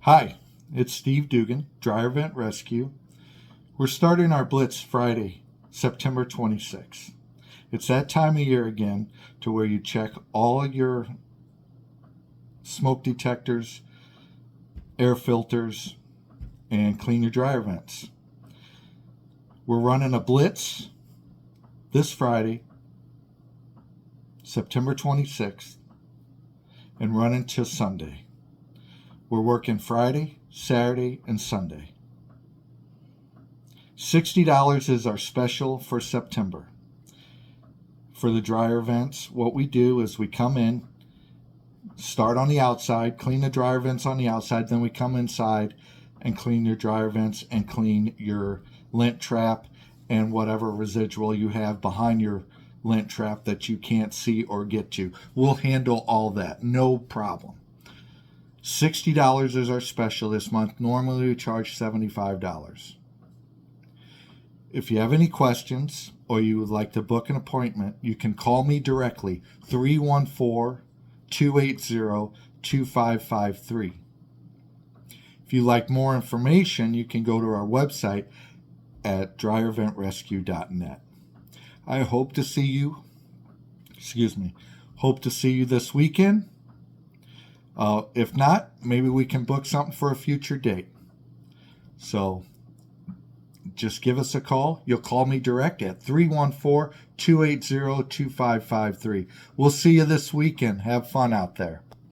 Hi, it's Steve Dugan, Dryer Vent Rescue. We're starting our Blitz Friday, September 26th. It's that time of year again to where you check all your smoke detectors, air filters, and clean your dryer vents. We're running a Blitz this Friday, September 26th, and running till Sunday. We're working Friday, Saturday, and Sunday. $60 is our special for September. For the dryer vents, what we do is we come in, start on the outside, clean the dryer vents on the outside, then we come inside and clean your dryer vents and clean your lint trap and whatever residual you have behind your lint trap that you can't see or get to. We'll handle all that, no problem. $60 is our special this month. Normally we charge $75. If you have any questions or you would like to book an appointment, you can call me directly, 314-280-2553. If you'd like more information, you can go to our website at dryerventrescue.net. I hope to see you this weekend. If not, maybe we can book something for a future date. So just give us a call. You'll call me direct at 314-280-2553. We'll see you this weekend. Have fun out there.